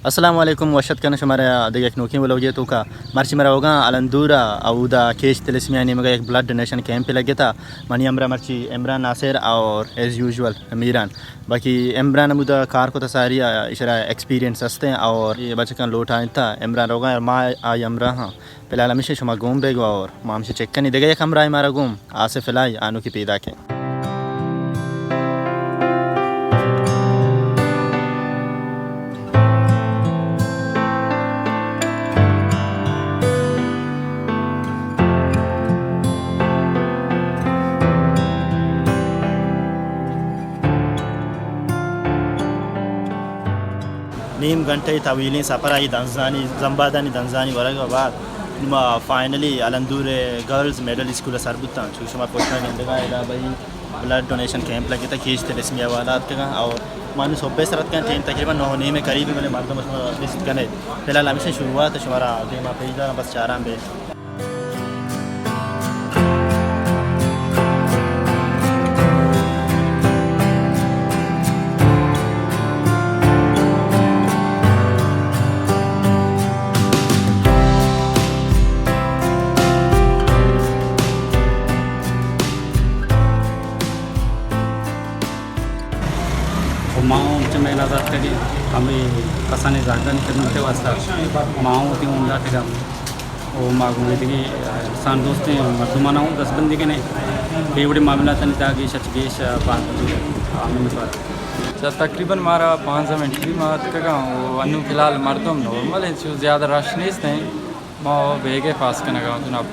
अस्सलाम वालेकुम वशत kana shumara de ek nokin wala wajhe to ka marchi mara hoga alandura au da kesh telismi yani mega ek blood donation camp lagya था mani amra marchi imran nasir और as usual Miran बाकी इमरान मुदा car को तसारी Ishra experience हस्ते हैं और ये बच्चे का लोट आया था इमरान होगा और माँ आई अमरा हाँ फिलहाल हमेशा शुमा घूम बेगो और माँ हमसे चेक करनी देगा एक कमरा हमारा घूम आसे फिलहाल आनू की पैदा के नीम घंटे तवीली सफ़र आई दंजानी जम्बादानी दंजानी वरग बाद नुमा फाइनली अलंदूर गर्ल्स मिडल स्कूल सरबुत्ता चूशमा पोस्टा निंदगा इला भाई ब्लड डोनेशन कैंप लगे था खींच थे रस्मी हवालात का और मानो सोबे सरत का टीम तकरीबन 9 होने में करीब मैंने मर्दों में विजिट करने फिलहाल हमें से शुरुआत शुमारा गेम पैदा बस चारा में माओ चमेला जाते आम्ही कसाने जागा निकलते वाजता माओ होती उंडा टिका वो मागून येते की सान दोस्ती मर्दुमाना हूँ 10 बंदी के नहीं बेवड़े मामला तनी ताकि शचगेश बात आमिर पर तकरीबन मारा 5 मिनट भी मात का वो अनु फिलहाल मर्दों नॉर्मल है जो ज़्यादा रश नहीं माओ बेगे पास करने का तो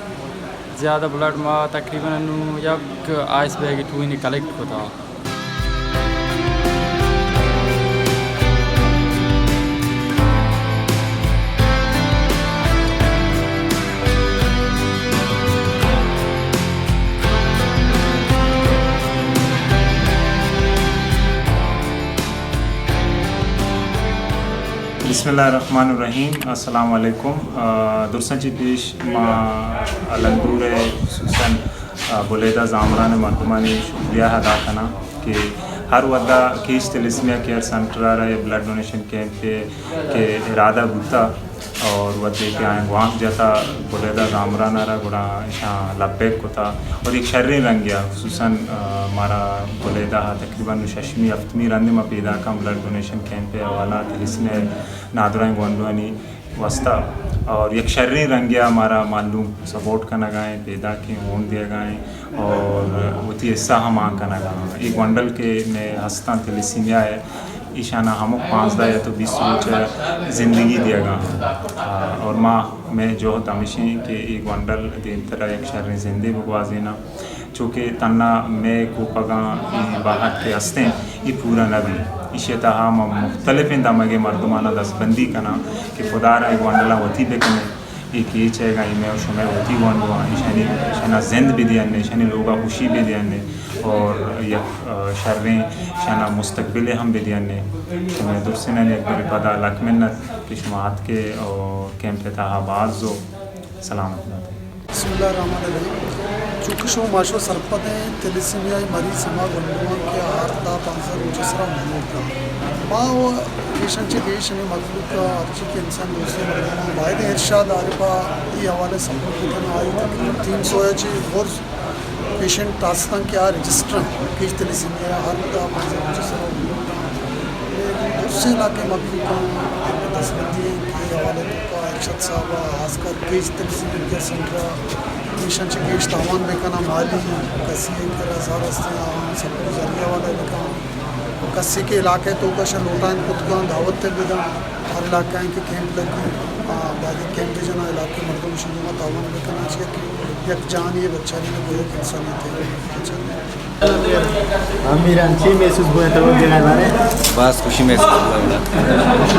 ज़्यादा ब्लड माँ तकरीबन अनु यक आइस बेगे टू ही कलेक्ट होता बिस्मिल्लाहिर्रहमानिर्रहीम अस्सलाम वालेकुम दुर्संची पेश मा अलंदूर सुसन बुलेदा जामरान मर्दमानी शुक्रिया अदा करना कि हर वदा कीश तिलिस्मिया केयर सेंटर आ रहा है ब्लड डोनेशन कैंप के इरादा बुता और वदे के आए वाक जाता बुलेदा जामरान आ रहा गुड़ा यहाँ लब्बेक होता और एक शर्री रंग गया खुसूसन हमारा बुलेदा तकरीबन शशमी अफ्तमी रंग में पैदा का ब्लड डोनेशन कैंप पे हवाला तिलिस्मे नादराएं गोंडवानी वस्ता और एक शर्री रंग गया हमारा मालूम सपोर्ट करना गाएँ पैदा के ऊन दिया गाएँ और वो हिस्सा हम आँख करना गाँव एक वंडल के ने हस्ता तिलिस्मिया है ईशाना हम 15 या तो 20 रोज ज़िंदगी दिएगा और माँ मैं जो तमिशी के एक वंडल दिन तरह एक शहर ज़िंदगी बगवाजीना चूँकि तना मैं को पगा बाहर के हंसते ये पूरा नबी इसे तहा मुख्तलिफ दमगे मर्दमाना दसबंदी करना कि खुदा रहा एक वंडला होती बेकने एक ये चाहेगा इमें शुमे होती वंडवा ईशानी शना जिंद भी दिया ने शनी लोगा खुशी भी दिया ने और यक शर्रें शना मुस्तकबिल हम भी दिया ने शुमे दुर्से ने एक बार पता लक मिन्नत कि शुमात के और कैंप था आबाज जो सलामत बिस्मिल्लाहिर्रहमानिर्रहीम चूँकि शो माशो सरपदे तिलिस्मिया मरीज समा गंडुआ के आरता पंसर मुजसरा मनोका माँ वो पेशेंट देश ने मखलूक अच्छी के इंसान दूसरे मरदमा वायद इरशाद आरिफा ये हवाले सपोर्ट करना आई तकरीबन 300 और पेशेंट तास्तान क्या रजिस्टर केश तिलिस्मिया आरता पंसर मुजसरा मनोका दूसरे इलाके मखलूक तस्वीर के हवाले का इरशाद साहब आजकल केश तिलिस्मिया के सेंटर मिशन से केश तावान बेकना माली कसी के रज़ार सब जरिया वाला बेका कसी के इलाके तो कश लोटान कुतगान दावत ते बेदा हर इलाके के कैंप लगी बाकी कैंप जना इलाके मर्दों शुरू तावान बेकना चाहिए कि एक जान ये बच्चा ने कोई इंसान थे मीरान ची महसूस हुआ तो वो गिरा मारे बस खुशी महसूस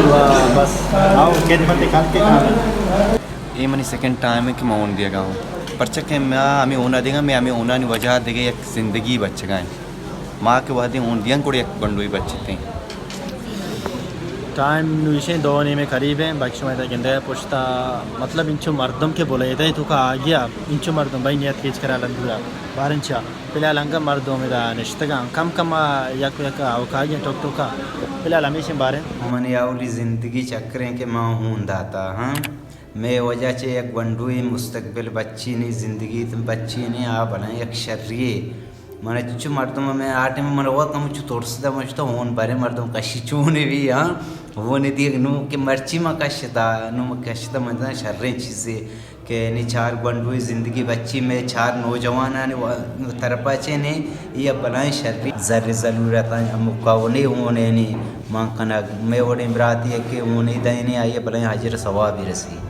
हुआ बस आओ खिदमत खाते का ये मनी सेकंड टाइम है कि मैं ओन दिया गाँव परचक है मैं हमें ओना देगा मैं हमें ओना नहीं वजह देगा एक ज़िंदगी बच्चे गाएँ माँ के वादे ओन दिया को एक बंडोई बच्चे थे टाइम नुशे दोने में करीब है बाकी समय तक इंदे पुछता मतलब इंचो मर्दम के बोले थे तो का आ गया इंचो मर्दम भाई नियत केच करा लंदुरा बारंचा पिला लंगा मर्दों में दा निश्तगा कम या का गया टोक टोका पिला हमेशा बारे मैंने यावली ज़िंदगी चक्रें के माँ हूँ दाता हाँ मैं वजह से एक बंडुई मुस्तकबिल बच्ची नहीं ज़िंदगी तुम बच्ची नहीं आ बनाए एक शर्रिए मैंने चुच्चू मर्दों में आटे में मैंने वो कम चु तोड़सदा मुझे होन बारे मर्दों कशी चूने भी हाँ वो नहीं दिए नू के मर्ची में कशता नू में कशता मतलब शर्रें चीज़ें के नी चार बंडुई ज़िंदगी बच्ची में चार नौजवान ने तरपाचे ने ये बनाए शर्री ज़र्रे ज़रूरत है मुकावने होने नहीं माँ कना मैं वो इमराती है कि वो नहीं दाई नहीं आई बनाए हाजिर सवाब भी रसी